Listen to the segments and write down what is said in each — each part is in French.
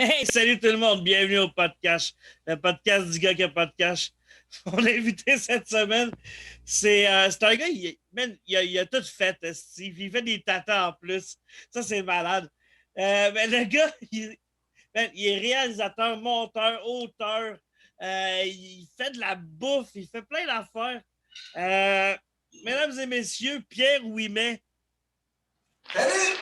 Hey, salut tout le monde, bienvenue au podcast, le podcast du gars qui a pas de cash. Mon invité cette semaine, c'est un gars, il a tout fait, Steve. Il fait des tatas en plus. Ça, c'est malade. Mais le gars, il est réalisateur, monteur, auteur. Il fait de la bouffe, il fait plein d'affaires. Euh, Mesdames et messieurs, Pierre Ouimet. Salut!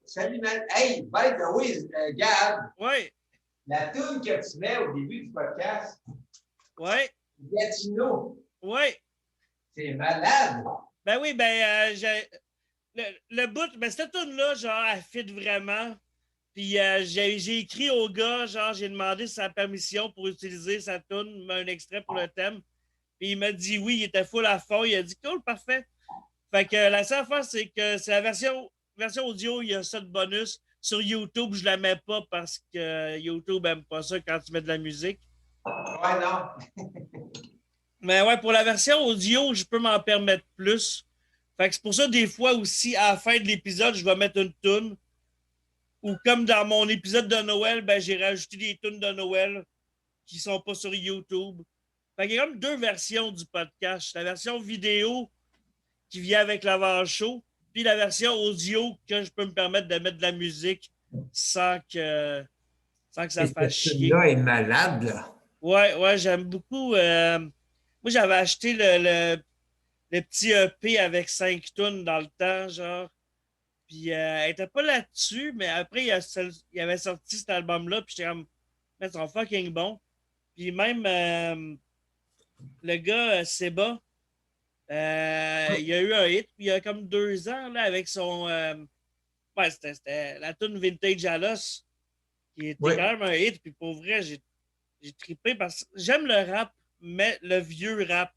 Salut, man. Hey, by the way, Gab, Ouais, la tune que tu mets au début du podcast, ouais, Gatineau, ouais. c'est malade. Ben oui, le bout, ben cette tune-là, genre, elle fit vraiment. Puis j'ai écrit au gars, genre, j'ai demandé sa permission pour utiliser sa tune, un extrait pour le thème. Puis il m'a dit oui, il était full à fond. Il a dit cool, parfait. Fait que la seule fois, c'est que c'est la version audio, il y a ça de bonus. Sur YouTube, je la mets pas parce que YouTube aime pas ça quand tu mets de la musique. Ouais, non. Mais ouais, pour la version audio, je peux m'en permettre plus. Fait que c'est pour ça, des fois aussi, à la fin de l'épisode, je vais mettre une tune. Ou comme dans mon épisode de Noël, ben, j'ai rajouté des tunes de Noël qui sont pas sur YouTube. Fait qu'il y a comme deux versions du podcast. La version vidéo qui vient avec l'avant-show, puis la version audio que je peux me permettre de mettre de la musique sans que, sans que ça Et fasse cette chier. tune-là est malade, là. Ouais, ouais, j'aime beaucoup. Moi, j'avais acheté le petit EP avec 5 tunes dans le temps, genre. Puis elle était pas là-dessus, mais après, il avait sorti cet album-là, puis j'étais comme, mais ils sont fucking bons. Puis même le gars, Seba, il y a eu un hit, puis il y a comme 2 ans, là, avec son. Ouais, c'était la tune Vintage à l'os, qui était Oui. quand même un hit, puis pour vrai, j'ai trippé parce que j'aime le rap, mais le vieux rap.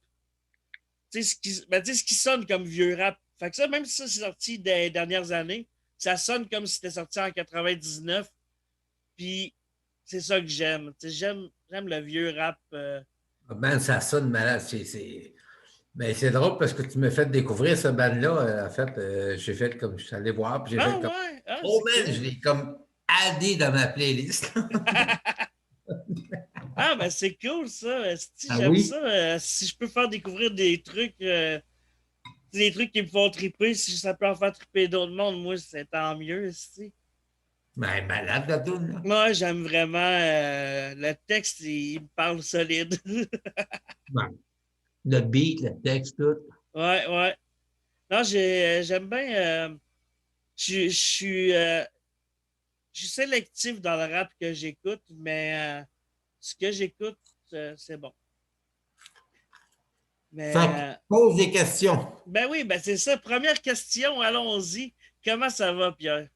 Tu sais, ce qui sonne comme vieux rap. Fait que ça, même si ça c'est sorti des dernières années, ça sonne comme si c'était sorti en 99. Puis c'est ça que j'aime. J'aime le vieux rap. Man, ça sonne malade. Mais c'est drôle parce que tu m'as fait découvrir ce band-là. En fait, j'ai fait comme je suis allé voir, puis j'ai Ah fait comme ouais, ah, oh c'est man, je cool. l'ai comme addé dans ma playlist. Ah, ben c'est cool ça. Si Ah j'aime oui? ça, si je peux faire découvrir des trucs qui me font triper, si ça peut en faire triper d'autres mondes, moi, c'est tant mieux. Si. Ben, malade la tune, là. Moi, j'aime vraiment le texte, il me parle solide. Ouais. Le beat, le texte, tout. Ouais, ouais. Non, j'aime bien. Je suis sélectif dans le rap que j'écoute, mais ce que j'écoute, c'est bon. Fait que Mais pose des questions. ben oui, ben c'est ça. Première question, allons-y. Comment ça va, Pierre?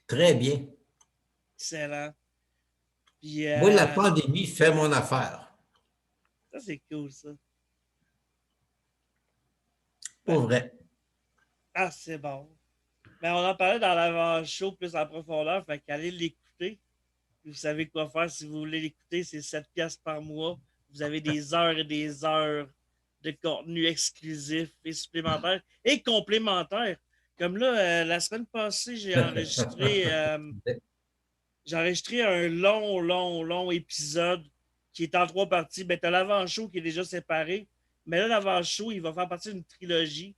Très bien. Excellent. Puis Moi, la pandémie fait mon affaire. ça, c'est cool, ça. Ben, Pour vrai. ah, c'est bon. Ben, on en parlait dans l'avant-show plus en profondeur, fait qu'allez l'écouter. Vous savez quoi faire si vous voulez l'écouter, c'est 7 piastres par mois. Vous avez des heures et des heures de contenu exclusif et supplémentaire et complémentaire. Comme là, la semaine passée, j'ai enregistré un long épisode qui est en 3 parties. Ben, t'as l'avant-show qui est déjà séparé. Mais là, l'avant-show, il va faire partie d'une trilogie.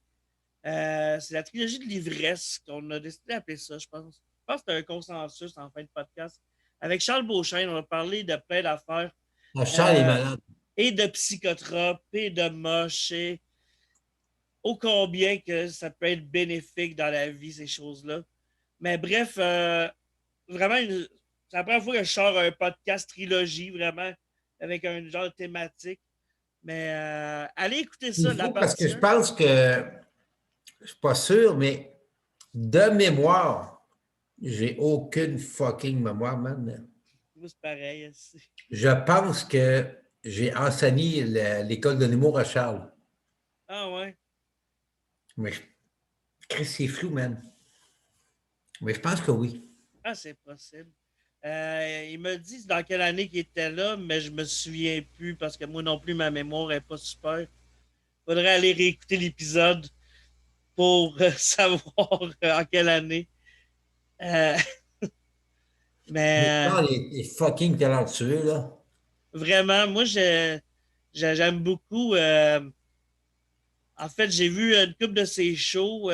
C'est la trilogie de l'ivresse qu'on a décidé d'appeler ça, je pense. Je pense que c'est un consensus en fin de podcast. Avec Charles Beauchesne, on a parlé de plein d'affaires. La Charles est Euh, malade. et de psychotropes, et de moches, et ô combien que ça peut être bénéfique dans la vie, ces choses-là. Mais bref, vraiment, c'est la première fois que je sors un podcast trilogie, vraiment, avec un genre de thématique. Mais allez écouter ça, Il la faut parce que partie je 1. pense que, je suis pas sûr, mais de mémoire, j'ai aucune fucking mémoire, man. Moi, c'est pareil. Je pense que j'ai enseigné l'école de l'humour à Charles. Ah ouais. Mais c'est flou, man. Mais je pense que oui. Ah, c'est possible. Il me dit dans quelle année qu'il était là, mais je me souviens plus parce que moi non plus, ma mémoire est pas super. Faudrait aller réécouter l'épisode pour savoir en quelle année. Euh, Mais mais non, les fucking talentueux, là. vraiment, moi, j'aime beaucoup. En fait, j'ai vu une couple de ses shows.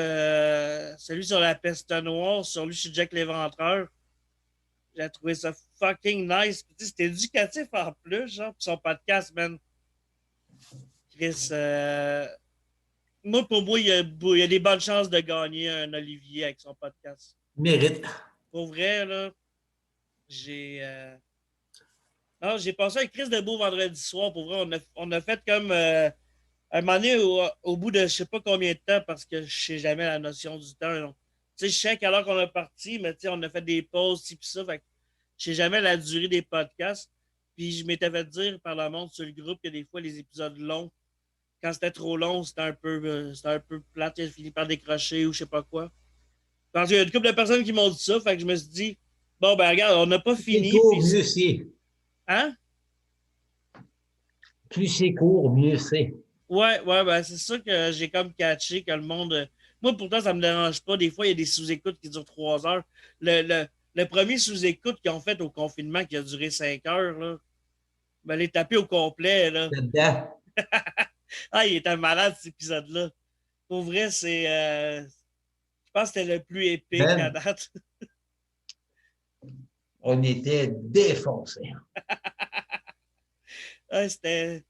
Celui sur la peste noire, sur lui, chez Jack l'Éventreur. J'ai trouvé ça fucking nice. Puis, c'était éducatif en plus, genre, puis son podcast, man. Chris, moi, pour moi, il y a des bonnes chances de gagner un Olivier avec son podcast. Mérite. Pour vrai, là, j'ai. Non, j'ai passé un Chris de beau vendredi soir. Pour vrai, on a fait comme. Un moment donné, au bout de je sais pas combien de temps, parce que je sais jamais la notion du temps. Tu sais, je sais à quelle heure qu'on est parti, mais tu sais, on a fait des pauses, ci, pis ça. Fait que je sais jamais la durée des podcasts. Puis je m'étais fait dire par le monde sur le groupe que des fois, les épisodes longs, quand c'était trop long, c'était un peu plate. Il a fini par décrocher ou je sais pas quoi. Parce qu'il y a une couple de personnes qui m'ont dit ça. Fait que je me suis dit, bon, ben regarde, on n'a pas Plus c'est fini. court, Puis, mieux c'est. hein? Plus c'est court, mieux c'est. Ouais, ben c'est ça que j'ai comme catché que le monde. Moi, pourtant, ça me dérange pas. Des fois, il y a des sous-écoutes qui durent 3 heures. Le premier sous-écoute qu'ils ont fait au confinement qui a duré 5 heures, là, ben, les taper au complet, là. Là-dedans, Ah, il était malade, cet épisode-là. Pour vrai, je pense que c'était le plus épique à Ben, date. on était défoncés. Ah, c'était.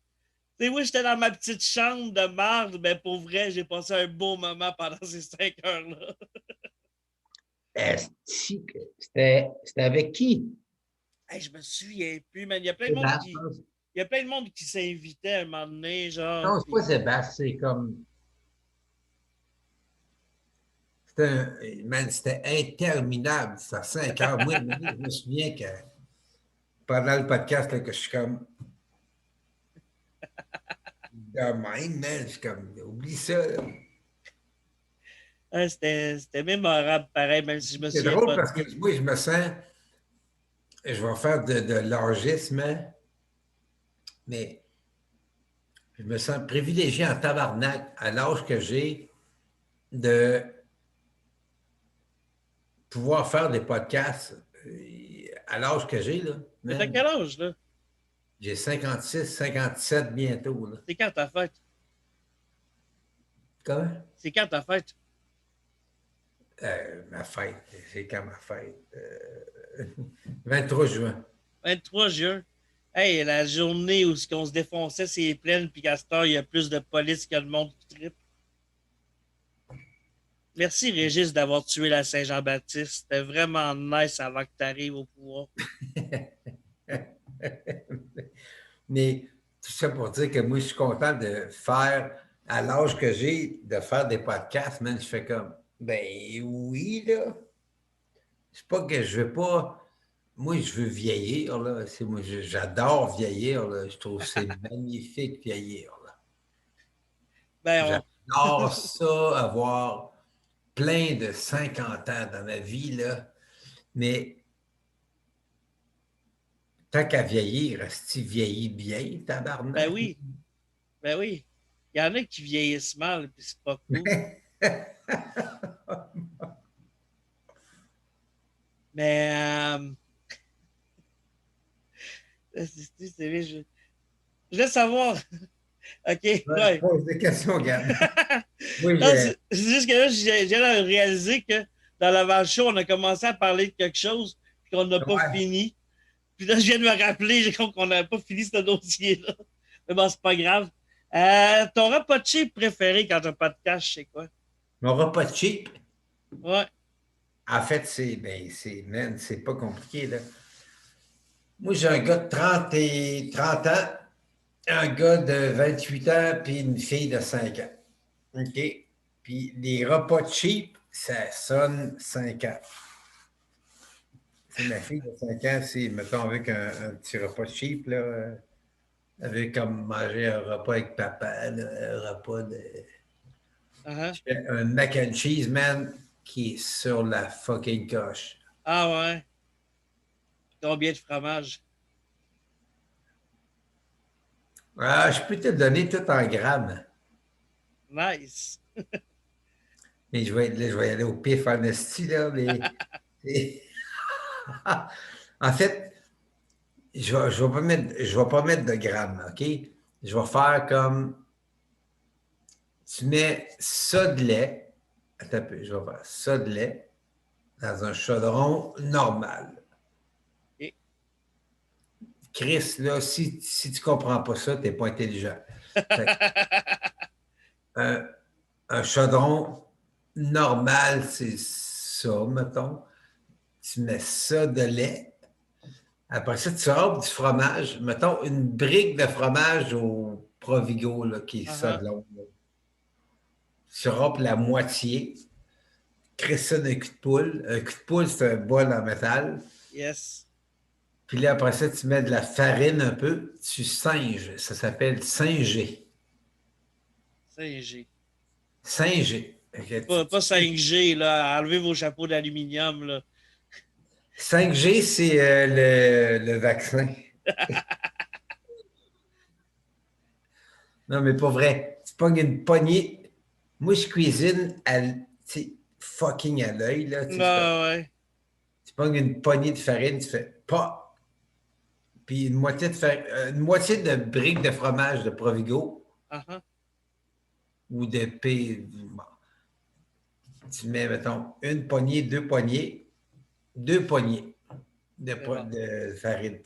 Tu sais, moi, j'étais dans ma petite chambre de marde, mais pour vrai, j'ai passé un beau moment pendant ces 5 heures-là. C'était avec qui? Hey, je me souviens plus, man. Il y a plein de monde Sébastien, qui. je pense. Il y a plein de monde qui s'invitait à un moment donné, genre. Non, c'est pas Puis... Sébastien, c'est comme. Man, c'était interminable, c'était 5 heures. Moi, je me souviens que pendant le podcast, là, que je suis comme. De même, man, je suis comme. Oublie ça, là. Ah, c'était mémorable, pareil, même si je me C'est souviens drôle pas de parce que tout. moi, je me sens. Je vais faire de l'enregistrement, mais je me sens privilégié en tabarnak à l'âge que j'ai de pouvoir faire des podcasts à l'âge que j'ai, là, Mais t'as man. quel âge, là? J'ai 56, 57 bientôt, là. C'est quand ta fête? Comment? C'est quand ta fête? Ma fête, c'est quand ma fête? 23 juin. 23 juin. Hey, la journée où on se défonçait ses plaines, puis qu'à cette heure, il y a plus de police que de monde qui tripe. Merci, Régis, d'avoir tué la Saint-Jean-Baptiste. C'était vraiment nice avant que tu arrives au pouvoir. Mais tout ça pour dire que moi, je suis content de faire, à l'âge que j'ai, de faire des podcasts, man. Je fais comme, ben oui, là. C'est pas que je veux pas. Moi, je veux vieillir, là. Moi, j'adore vieillir, là. Je trouve que c'est magnifique vieillir, là. Ben, J'adore ça, avoir plein de 50 ans dans ma vie, là. Mais tant qu'à vieillir, reste vieillir bien, ben tabarnak? oui, ben oui. Il y en a qui vieillissent mal, puis c'est pas cool. Mais, je laisse savoir. OK, Ouais, ouais. pose des questions, Gab. Oui, Non, c'est juste que là, j'ai viens de réaliser que dans l'avant-show, on a commencé à parler de quelque chose, puis qu'on n'a pas ouais. fini. Puis là, je viens de me rappeler, j'ai compris qu'on n'avait pas fini ce dossier-là. Mais bon, c'est pas grave. Ton repas de chip préféré quand t'as pas de cash, c'est quoi? Mon repas de cheap, Ouais. en fait, man, c'est pas compliqué, là. Moi, j'ai un gars de 30 ans, un gars de 28 ans, puis une fille de 5 ans. OK? Puis les repas cheap, ça sonne 5 ans. C'est ma fille de 5 ans, c'est, mettons, avec un petit repas cheap, là, avec comme manger un repas avec papa, là, un repas de. Uh-huh. Je fais un mac and cheese, man, qui est sur la fucking coche. Ah ouais. Combien de fromage? Ah, je peux te donner tout en grammes. Nice. Mais je vais y aller au pif en esti, là. Mais- en fait, je vais pas mettre de grammes, OK? Je vais faire comme tu mets ça de lait. Attends un peu, je vais faire ça de lait dans un chaudron normal. OK. Chris, là, si tu comprends pas ça, tu n'es pas intelligent. Fait que, un, un chaudron normal, c'est ça, mettons. Tu mets ça de lait. Après ça, tu râpes du fromage. Mettons une brique de fromage au Provigo, là, qui est ça Uh-huh. de long. Là. Tu râpes la moitié. Crée ça d'un cul de poule. Un cul de poule, c'est un bol en métal. Yes. Puis là, après ça, tu mets de la farine un peu. Tu singes. Ça s'appelle singer. 5G. Singer. Pas 5G, là. Enlevez vos chapeaux d'aluminium, là. 5G, c'est le vaccin. Non, mais pas vrai. Tu pognes une poignée. Moi, je cuisine fucking à l'œil, là. Tu sais, c'est comme, Ah ouais. tu pognes une poignée de farine, tu fais pas. Puis une moitié de brique de fromage de Provigo Uh-huh. ou de P. Bon, tu mets, mettons, une poignée, deux poignées C'est bon. de farine.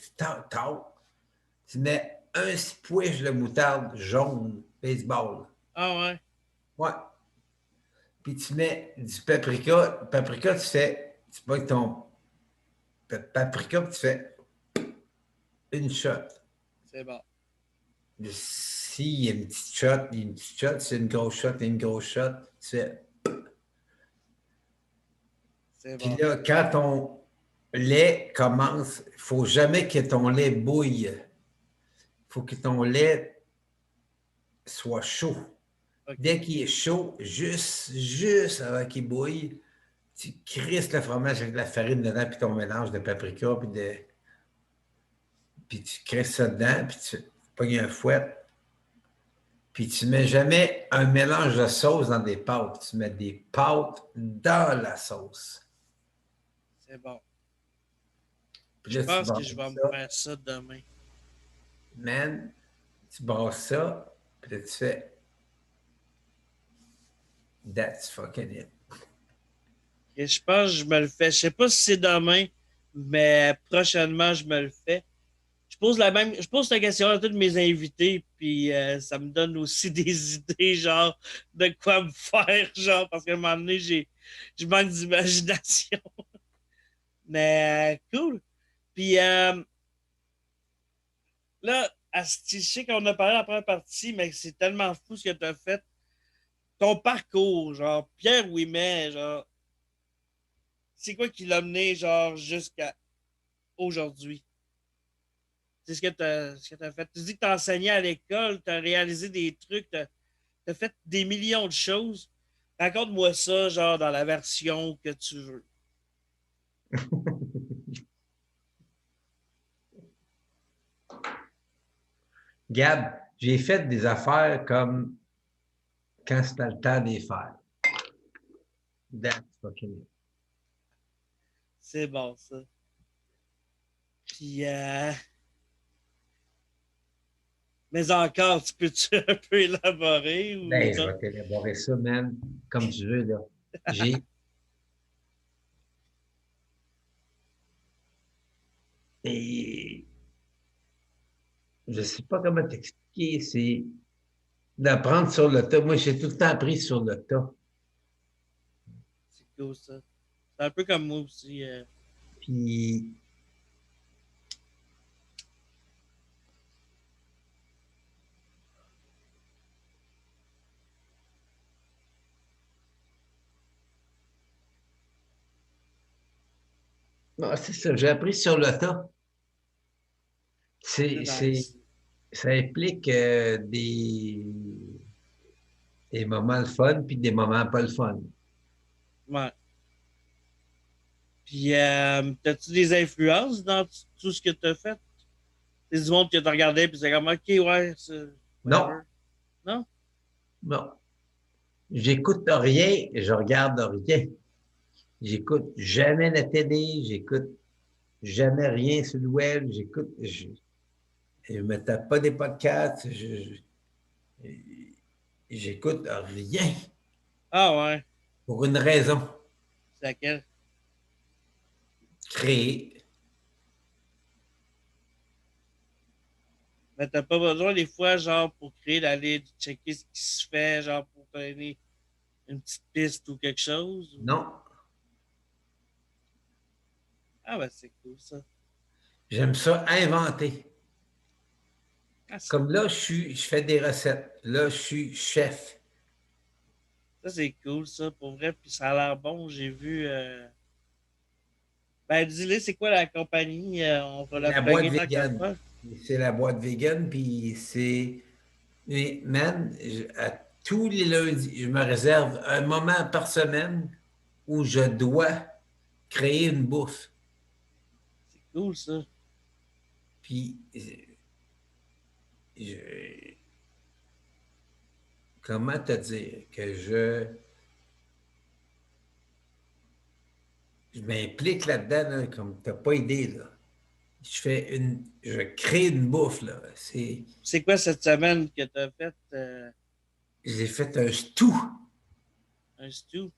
Tu mets un squish de moutarde jaune, baseball. Ah ouais. Ouais. Puis tu mets du paprika. Paprika, tu pognes ton paprika, puis tu fais une shot. C'est bon. S'il y a une petite shot, il y a une petite shot. C'est une grosse shot, il y a une grosse shot. Tu fais. C'est Puis bon. là, quand ton lait commence, il ne faut jamais que ton lait bouille. Il faut que ton lait soit chaud. OK. Dès qu'il est chaud, juste avant qu'il bouille, tu crisses le fromage avec de la farine dedans, puis ton mélange de paprika, puis tu crisses ça dedans, puis tu pognes un fouet, puis tu ne mets jamais un mélange de sauce dans des pâtes. Tu mets des pâtes dans la sauce. C'est bon. Puis Je là, tu pense que brasses je vais me ça, faire ça demain. man, tu brasses ça, puis là, tu fais that's fucking it. Et je pense que je me le fais. Je sais pas si c'est demain, mais prochainement, je me le fais. Je pose la question à tous mes invités, puis ça me donne aussi des idées, genre, de quoi me faire, genre, parce qu'à un moment donné, je manque d'imagination. Mais cool. Puis là, Asti, je sais qu'on a parlé de la première partie, mais c'est tellement fou ce que tu as fait. Ton parcours, genre, Pierre Ouimet, genre, c'est quoi qui l'a mené, genre, jusqu'à aujourd'hui? C'est ce que tu as fait. Tu dis que tu as enseigné à l'école, tu as réalisé des trucs, tu as fait des millions de choses. Raconte-moi ça, genre, dans la version que tu veux. Gab, j'ai fait des affaires comme quand c'était le temps de les faire. That's fucking it. C'est bon, ça. Puis, mais encore, tu peux-tu un peu élaborer ou Ben, je non? vais t'élaborer ça, man, comme tu veux, là. J'ai. Et je sais pas comment t'expliquer, c'est d'apprendre sur le tas. Moi, j'ai tout le temps appris sur le tas. C'est cool, ça. C'est un peu comme moi aussi. Puis, non, c'est ça, j'ai appris sur le tas. C'est C'est, nice. ça implique des moments le fun puis des moments pas le fun. Ouais. Puis, t'as-tu des influences dans tout ce que t'as fait? C'est du monde que t'as regardé, puis c'est comme, OK, ouais, Non, whatever. Non? non. J'écoute rien, je regarde rien. J'écoute jamais la télé, j'écoute jamais rien sur le web, je me tape pas des podcasts, j'écoute rien Ah ouais, pour une raison, c'est laquelle? créer. Mais t'as pas besoin des fois, genre, pour créer, d'aller checker ce qui se fait, genre, pour te donner une petite piste ou quelque chose? Non, Ah ben c'est cool ça. j'aime ça inventer. Ah, c'est Comme là, je fais des recettes. Là, je suis chef. Ça, c'est cool, ça, pour vrai. Puis ça a l'air bon. J'ai vu. Ben, dis-le, c'est quoi la compagnie? On va C'est la la boîte plugger tant qu'à vegan. faire. C'est la boîte vegan, puis c'est. Mais, man, à tous les lundis, je me réserve un moment par semaine où je dois créer une bouffe. C'est cool, ça. Puis, je- comment te dire que je m'implique là-dedans, là, comme tu n'as pas idée, là. Je crée une bouffe, là. C'est quoi cette semaine que t'as fait J'ai fait un stew. un stew?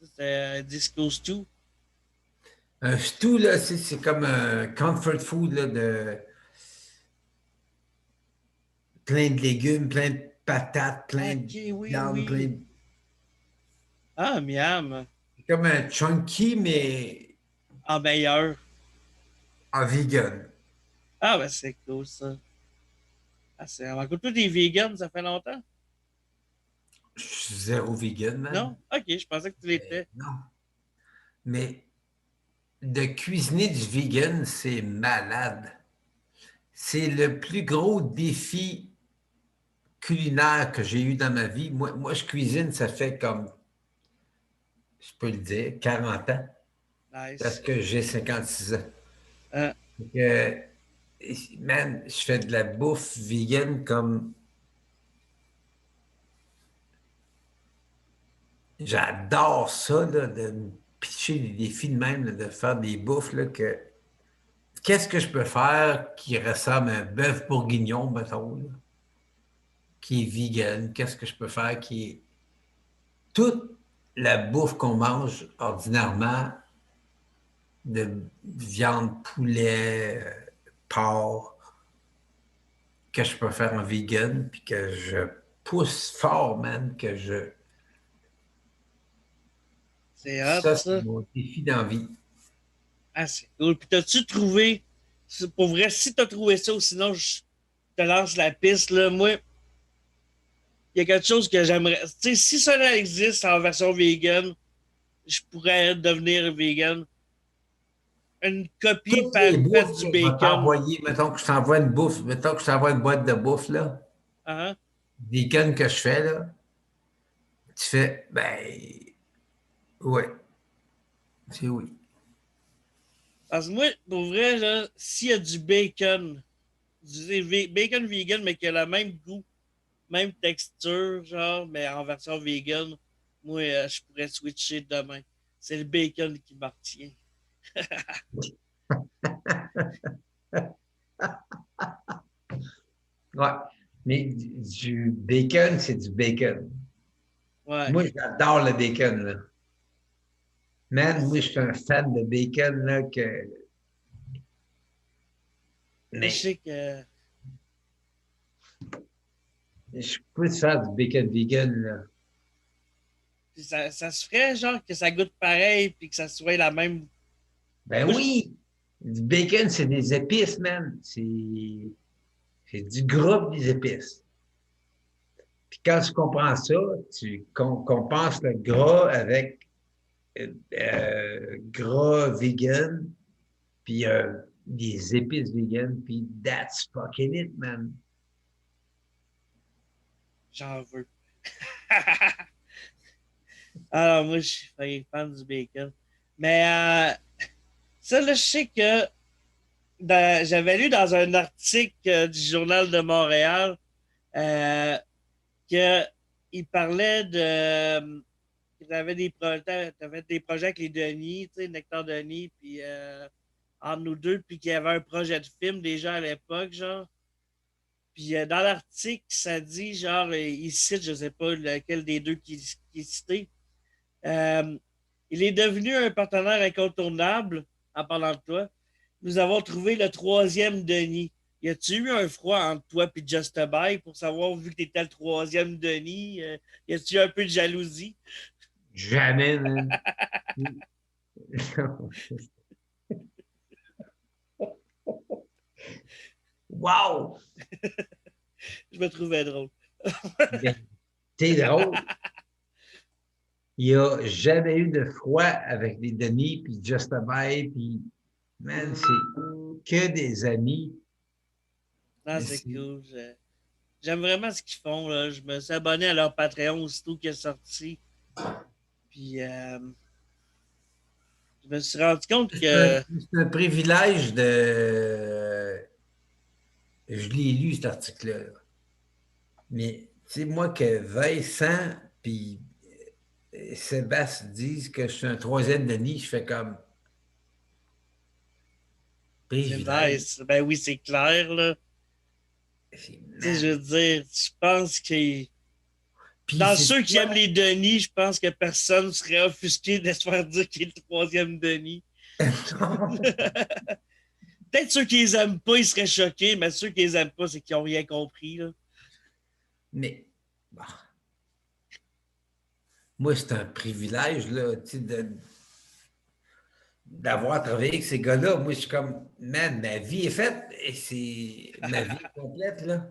Ça, c'est un disco stew. Un stew, là, c'est comme un comfort food, là, de plein de légumes, plein de patates, Ah, plein de ok, oui, viande, plein oui. de... Ah, miam. C'est comme un chunky, mais En meilleur. en vegan. Ah, ben c'est cool, ça. Ah, c'est vraiment cool. Toi, t'es vegan, ça fait longtemps? Je suis zéro vegan, man. Non? Ok, je pensais que tu l'étais. Non. Mais de cuisiner du vegan, c'est malade. C'est le plus gros défi culinaire que j'ai eu dans ma vie. Moi, je cuisine, ça fait comme, je peux le dire, 40 ans, parce Nice. que j'ai 56 ans. Hein? Fait man, je fais de la bouffe vegan comme j'adore ça, là, de me pitcher des défis de même, là, de faire des bouffes là, que qu'est-ce que je peux faire qui ressemble à un bœuf bourguignon, mettons, là, qui est vegan? Qu'est-ce que je peux faire qui est toute la bouffe qu'on mange ordinairement de viande, poulet, porc, que je peux faire en vegan, puis que je pousse fort, man, que je C'est hot, ça, c'est ça. mon défi d'envie. Ah, c'est cool. Puis t'as-tu trouvé, pour vrai, si t'as trouvé ça ou sinon je te lance la piste, là, moi, il y a quelque chose que j'aimerais. Tu sais, si ça existe en version vegan, je pourrais devenir vegan. Une copie Toutes les faite bouffes du que je vais bacon. t'envoyer, mettons que je t'envoie une bouffe, mettons que je t'envoie une boîte de bouffe, là, Hein? vegan que je fais, là, tu fais, ben, ouais, c'est oui. Parce que moi, pour vrai, là, s'il y a du bacon, bacon vegan, mais qui a le même goût, même texture, genre, mais en version vegan, moi, je pourrais switcher demain. C'est le bacon qui m'appartient. Ouais. Mais du bacon, c'est du bacon. Ouais. Moi, j'adore le bacon, là. Man, moi, je suis un fan de bacon, là, que. Je Mais sais que je peux te faire du bacon vegan, là. ça se ferait, genre, que ça goûte pareil, puis que ça soit la même. Ben Moi, oui! Du bacon, c'est des épices, man. C'est du gras des épices. Puis quand tu comprends ça, tu compenses le gras avec gras vegan, puis des épices vegan, puis that's fucking it, man. j'en veux. Alors, moi, je suis fan du bacon. Mais ça, là, je sais que j'avais lu dans un article du Journal de Montréal euh, qu'il il parlait de. Tu avais des projets avec les Denis, tu sais, Nectar Denis, puis entre nous deux, puis qu'il y avait un projet de film déjà à l'époque, genre. Puis dans l'article, ça dit, genre, il cite, je sais pas lequel des deux qui est cité. Euh, il est devenu un partenaire incontournable, en parlant de toi. Nous avons trouvé le troisième Denis. Y a-tu eu un froid entre toi et Just a Bye pour savoir, vu que t'étais le troisième Denis, y a-tu eu un peu de jalousie? Jamais, man. Wow! Je me trouvais drôle. C'est drôle. Il n'y a jamais eu de froid avec les Denis, puis Just a Bye, puis man, c'est que des amis. Non, c'est cool. J'aime vraiment ce qu'ils font. Là. Je me suis abonné à leur Patreon aussitôt qu'il est sorti. Puis je me suis rendu compte que. C'est un privilège de. Je l'ai lu, cet article-là. Mais, tu sais, moi, que Vincent puis Sébastien disent que je suis un troisième Denis, je fais comme C'est privilège. nice. Ben oui, c'est clair, là. Tu sais, je veux dire, je pense que. Puis Dans c'est ceux qui quoi? aiment les Denis, je pense que personne serait offusqué de se faire dire qu'il est le troisième Denis. Peut-être ceux qui les aiment pas, ils seraient choqués, mais ceux qui les aiment pas, c'est qu'ils ont rien compris. Là. Mais bah, moi, c'est un privilège là, tu sais, d'avoir travaillé avec ces gars-là. Moi, je suis comme, man, ma vie est faite et c'est ma vie est complète, là.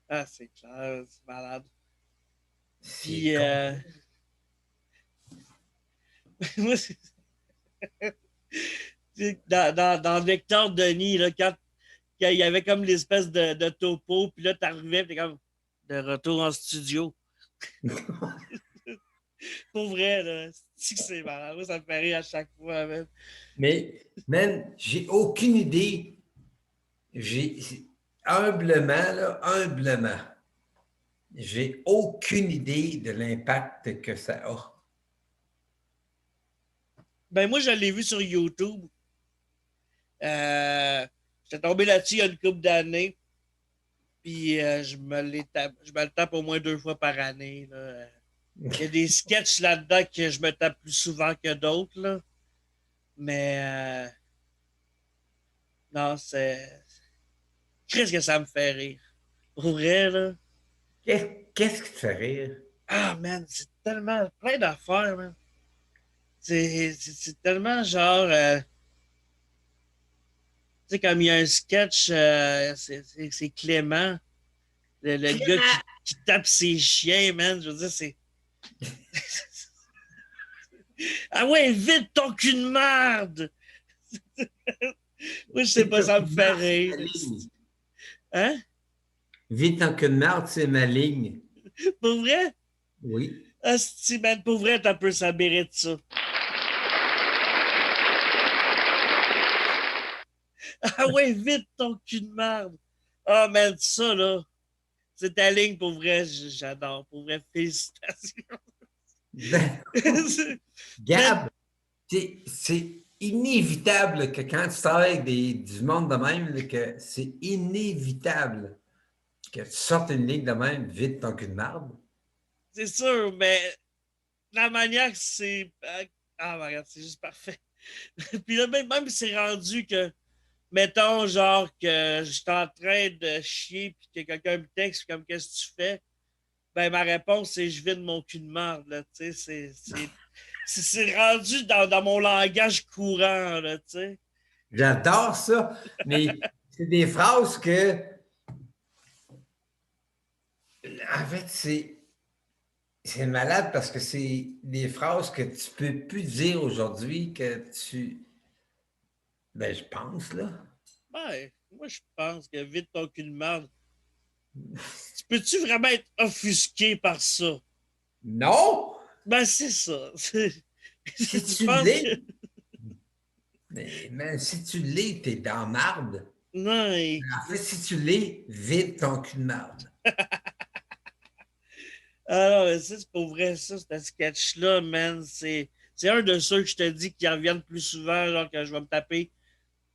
Ah, c'est clair, c'est malade. C'est Puis, moi, dans Vector Denis, là, quand il y avait comme l'espèce de topo, puis là, t'arrivais, t'es comme de retour en studio. Pour vrai, là, c'est malade. Moi, ça me fait rire à chaque fois, même. Mais, man, j'ai aucune idée. J'ai humblement, là, humblement, j'ai aucune idée de l'impact que ça a. Ben, moi, je l'ai vu sur YouTube. J'étais tombé là-dessus il y a une couple d'années. Puis je me le tape au moins 2 fois par année. Là. Il y a des sketchs là-dedans que je me tape plus souvent que d'autres. Là. Mais non, c'est. Qu'est-ce que ça me fait rire? Pour vrai, là. Qu'est-ce qui te fait rire? Ah, man, c'est tellement plein d'affaires, man. C'est tellement genre. Tu sais, comme il y a un sketch, c'est Clément, le gars qui tape ses chiens, man. Je veux dire, c'est. Ah ouais, vite ton cul de merde! Moi, je sais pas, ça me fait rire. Hein? Vite en queue de marde, c'est ma ligne. Pour vrai? Oui. Asti, man, pour vrai, t'as peu s'abirer de ça. Ah ouais, vite ton cul de merde! Ah, man, ça, là, c'est ta ligne, pour vrai, j'adore. Pour vrai, félicitations. Ben, Man, Gab, c'est inévitable que quand tu travailles avec du monde de même, là, que c'est inévitable que tu sortes une ligne de même, vite ton cul de marde. c'est sûr, mais la manière que c'est. Ah, regarde, c'est juste parfait. Puis là, même c'est rendu que, mettons, genre, que je suis en train de chier, puis que quelqu'un me texte, comme, qu'est-ce que tu fais? Ben, ma réponse, c'est je vide mon cul de merde, là, tu sais, c'est rendu dans mon langage courant, là, tu sais. J'adore ça, mais c'est des phrases que, en fait, c'est malade parce que c'est des phrases que tu peux plus dire aujourd'hui que tu. Ben, je pense, là. Ben, moi, je pense que vide ton cul de merde. Tu peux-tu vraiment être offusqué par ça? Non! Ben, c'est ça. Si Tu tu penses l'es, que. mais si tu l'es, t'es dans marde. Non, En fait, si tu l'es, vide ton cul de marde. Ah non, mais ça, c'est pour vrai, ça, ce sketch-là, man. C'est un de ceux que je te dis qui reviennent plus souvent, genre, que je vais me taper.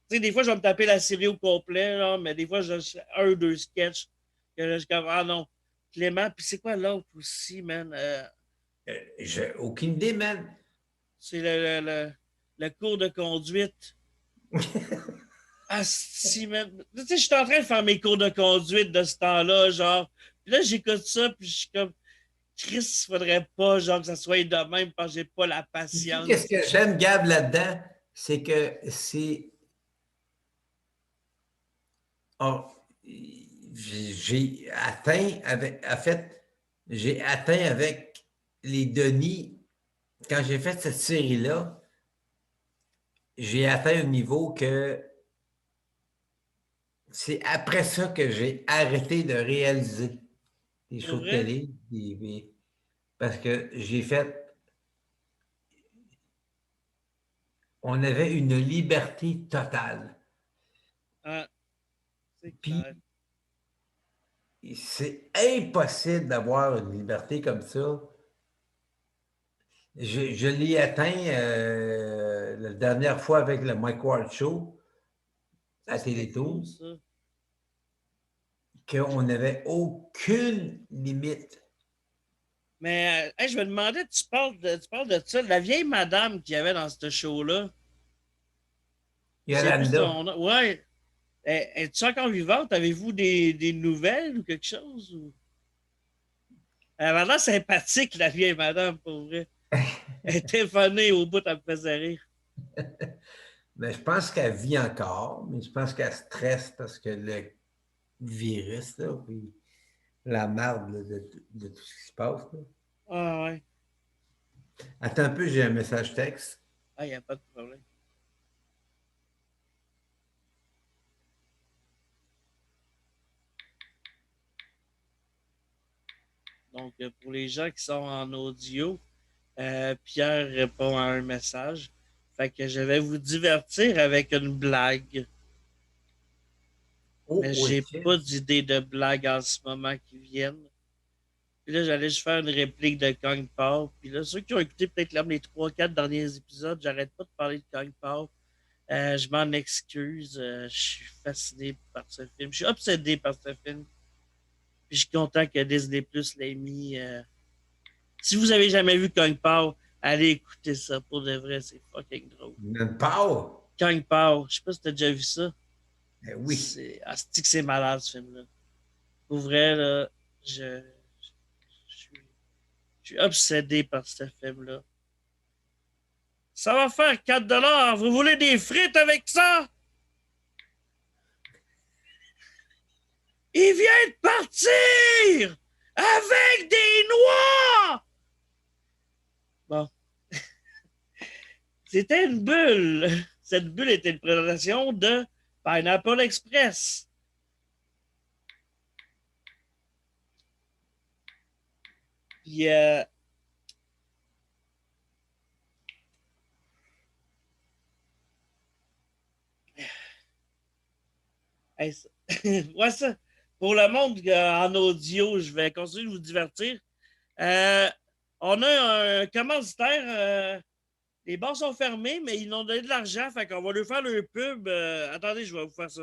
Tu sais, des fois, je vais me taper la série au complet, genre, mais des fois, j'ai un ou deux sketchs que là, je suis comme, ah non, Clément. Puis c'est quoi l'autre aussi, man? J'ai aucune idée, man. C'est le cours de conduite. Ah, si, man. Tu sais, je suis en train de faire mes cours de conduite de ce temps-là, genre. Puis là, j'écoute ça, puis je suis comme, Chris, faudrait pas, genre, que ça soit de même, parce que j'ai pas la Sais-tu qu'est-ce patience. que j'aime, Gab, là-dedans? C'est que c'est. Oh, j'ai atteint avec. En fait, j'ai atteint avec les Denis, quand j'ai fait cette série-là, j'ai atteint un niveau que c'est après ça que j'ai arrêté de réaliser des Pour shows de vrai? télé. Parce que j'ai fait. On avait une liberté totale. Ah, c'est Puis clair. c'est impossible d'avoir une liberté comme ça. Je l'ai atteint la dernière fois avec le Mike Ward Show Ça, à c'était cool, Télétoon, ça. qu'on n'avait aucune limite. Mais, hey, je me demandais, tu parles de ça, la vieille madame qu'il y avait dans ce show-là. Je sais plus Yolanda, son nom. Ouais. Es-tu encore vivante? Avez-vous des nouvelles ou quelque chose? Elle avait l'air sympathique, la vieille madame, pour vrai. Elle était funny au bout, elle me faisait rire. mais je pense qu'elle vit encore, mais je pense qu'elle stresse parce que le virus, là, puis la marde là, de tout ce qui se passe. Là. Ah ouais. Attends un peu, j'ai un message texte. Ah, il n'y a pas de problème. Donc, pour les gens qui sont en audio, Pierre répond à un message. Fait que je vais vous divertir avec une blague. Oh, Mais oui, j'ai tiens. pas d'idée de blague en ce moment qui viennent. Puis là, j'allais juste faire une réplique de Kong Pao. Puis là, ceux qui ont écouté peut-être les trois quatre derniers épisodes, j'arrête pas de parler de Kong Pao. Je m'en excuse. Je suis fasciné par ce film. Je suis obsédé par ce film. Puis je suis content que Disney Plus l'ait mis. Si vous avez jamais vu Kong Pao, allez écouter ça. Pour de vrai, c'est fucking drôle. Une power. Kong Pao, je sais pas si t'as déjà vu ça. Ben oui. C'est malade ce film-là. Pour vrai, là, je suis, je suis obsédé par ce film-là. Ça va faire 4 $. Vous voulez des frites avec ça? Il vient de partir avec des noix! Bon, c'était une bulle. Cette bulle était une présentation de Pineapple Express. Puis, hey, ouais, ça. Pour le monde en audio, je vais continuer de vous divertir. Euh, on a un commanditaire. Les bars sont fermés, mais ils nous ont donné de l'argent. Fait qu'on va leur faire le pub. Attendez, je vais vous faire ça.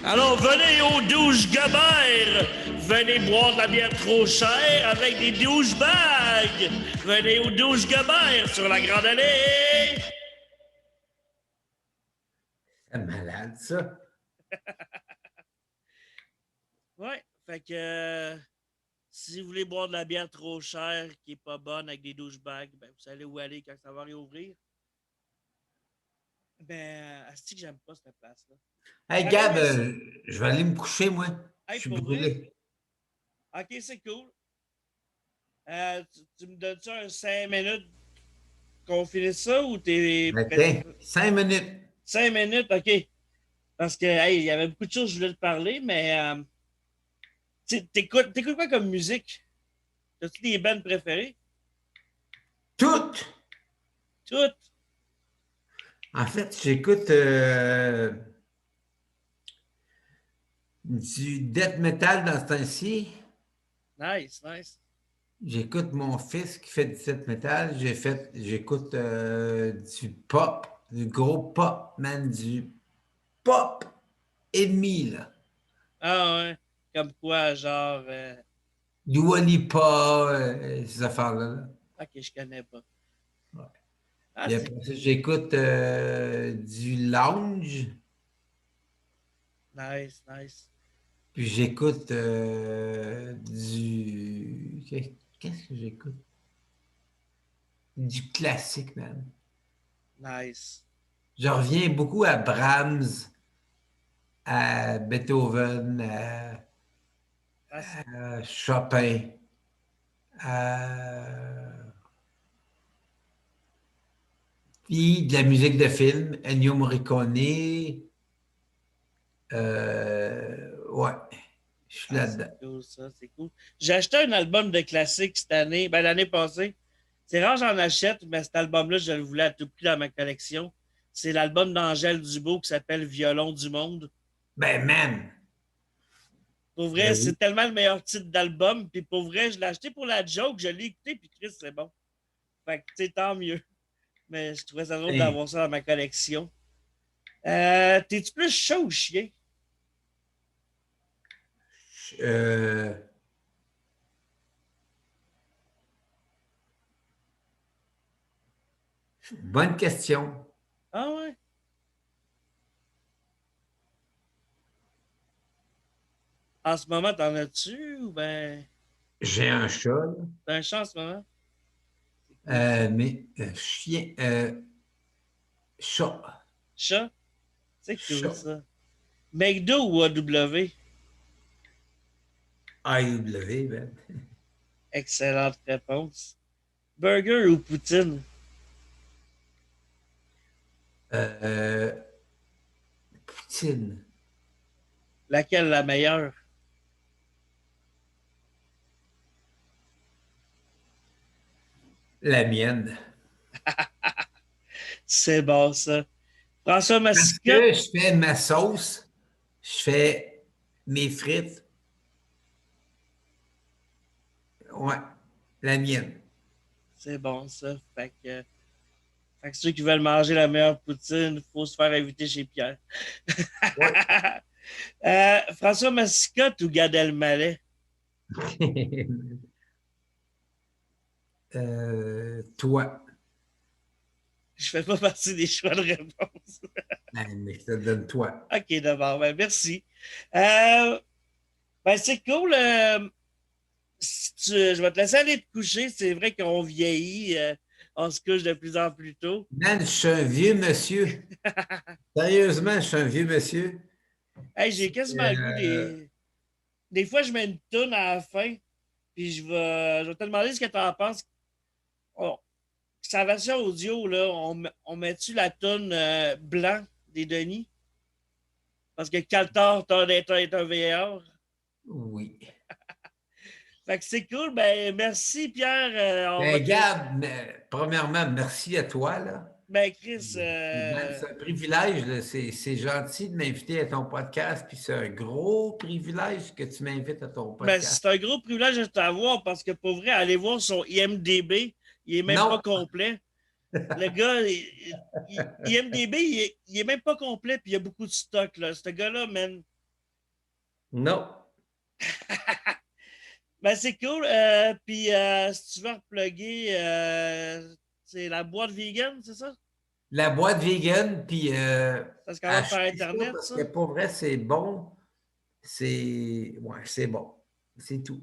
Alors, venez aux douches Gabert. Venez boire de la bière trop chère avec des douchebags. Venez aux douches Gabert sur la Grande Allée. C'est malade, ça. Ouais, fait que si vous voulez boire de la bière trop chère qui est pas bonne avec des douchebags, ben vous savez où aller quand ça va réouvrir. Ben, asti que j'aime pas cette place-là. Hey, J'aurais Gab, aimé ça. je vais aller me coucher, moi. Je Hey, suis pour vrai? brûlé. Ok, c'est cool. Tu me donnes ça un 5 minutes qu'on finisse ça ou t'es prêt? Attends, 5 minutes. 5 minutes, ok. Parce que, hey, il y avait beaucoup de choses que je voulais te parler, mais t'écoutes quoi comme musique? As-tu des bands préférées? Toutes. Toutes. En fait, j'écoute Du death metal dans ce temps-ci. Nice, nice. J'écoute mon fils qui fait du death metal. J'écoute du pop, du gros pop, man, du pop ennemi, là. Ah ouais. Comme quoi, genre. Du Lipa, ces affaires-là. Là. Ok, je connais pas. Ouais. Ah, Puis c'est après ça, cool. j'écoute du lounge. Nice, nice. Puis j'écoute du. Qu'est-ce que j'écoute? Du classique, man. Nice. Je reviens beaucoup à Brahms, à Beethoven, Ah, c'est à Chopin, à... puis de la musique de film, Ennio Morricone. Ouais, je suis c'est là-dedans. cool, ça, c'est cool. J'ai acheté un album de classique cette année, ben l'année passée. C'est rare j'en achète, mais cet album-là, je le voulais à tout prix dans ma collection. C'est l'album d'Angèle Dubois qui s'appelle Violon du monde. Ben, man! Pour vrai, Ben c'est oui. tellement le meilleur titre d'album. Puis pour vrai, je l'ai acheté pour la joke, je l'ai écouté, puis Chris, c'est bon. Fait que, tu sais, tant mieux. Mais je trouvais ça drôle Hey, d'avoir ça dans ma collection. T'es-tu plus chaud ou chien? euh, bonne question. Ah ouais? En ce moment, t'en as-tu ou ben J'ai un chat, là. t'as un chat en ce moment? C'est cool ça. Mais chien, chat, Chat? C'est cool chat, ça. McDo ou AW? AEW, ben. Excellente réponse. Burger ou poutine? Euh, Poutine, Laquelle la meilleure? la mienne. C'est bon ça. François Parce Massicotte? que je fais ma sauce, je fais mes frites, ouais, la mienne. C'est bon ça. Fait que ceux qui veulent manger la meilleure poutine, il faut se faire inviter chez Pierre. Ouais. François Massicotte ou Gad Elmaleh? Toi, Je fais pas partie des choix de réponse. mais je te donne toi. OK, d'abord, ben merci. Euh, ben c'est cool. Je vais te laisser aller te coucher. C'est vrai qu'on vieillit. On se couche de plus en plus tôt. Man, je suis un vieux monsieur. Sérieusement, je suis un vieux monsieur. Hey, j'ai quasiment le goût Euh, des fois, je mets une toune à la fin, puis je vais te demander ce que tu en penses. On- Sa version audio, là, on met-tu la toune blanc des Denis? Parce que Caltar est un VR. oui. Fait que c'est cool. Ben, merci, Pierre. On va Ben, te laisser. Gab, premièrement, merci à toi, là. Ben, Chris, Man, c'est un privilège, là. C'est gentil de m'inviter à ton podcast, puis c'est un gros privilège que tu m'invites à ton ben, podcast. c'est un gros privilège de t'avoir parce que pour vrai, aller voir son IMDB, il est même pas Non, complet. Le gars, IMDB, il est même pas complet, puis il y a beaucoup de stock, là. Ce gars-là, man. non. Ben, c'est cool. Puis, si tu veux reploguer, c'est la boîte vegan, c'est ça? La boîte vegan, puis Ça se commande par achetez ça Internet, parce ça? que pour vrai, c'est bon. Ouais, c'est bon. C'est tout.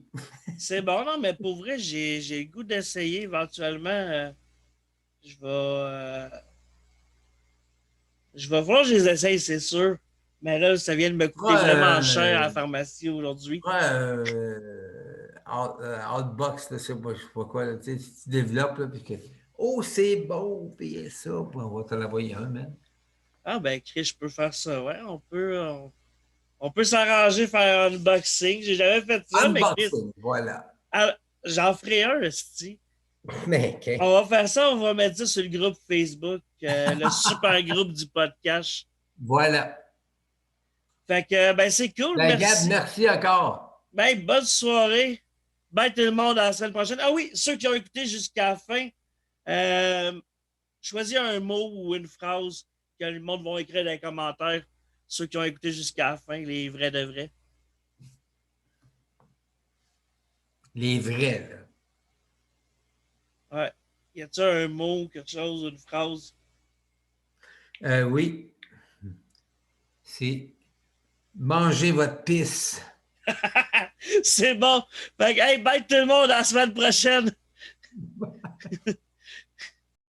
C'est bon, non, mais pour vrai, j'ai le goût d'essayer éventuellement. Je vais. Je vais voir, je les essaye, c'est sûr. Mais là, ça vient de me coûter Prends, vraiment cher à la pharmacie aujourd'hui. Outbox, là, je sais pas quoi, là, tu sais, si tu développes, là, puis que, oh, c'est bon, puis ça, puis on va te l'envoyer un, man. Ah ben, Chris, je peux faire ça, ouais. On peut s'arranger, faire un unboxing. J'ai jamais fait ça, mais Chris, Unboxing, voilà. ah, j'en ferai un, esti. Mais, On va faire ça, on va mettre ça sur le groupe Facebook, le super groupe du podcast. voilà. Fait que, ben, c'est cool. Ben, Gab, Merci. merci encore. Ben, bonne soirée. Bye tout le monde à la semaine prochaine. Ah oui, ceux qui ont écouté jusqu'à la fin, euh, choisis un mot ou une phrase que le monde va écrire dans les commentaires. Ceux qui ont écouté jusqu'à la fin, les vrais de vrais. Les vrais, là. Ouais. Y a-t-il un mot, quelque chose, une phrase? Oui. C'est manger votre pisse. C'est bon. Fait que, hey, bye tout le monde à la semaine prochaine.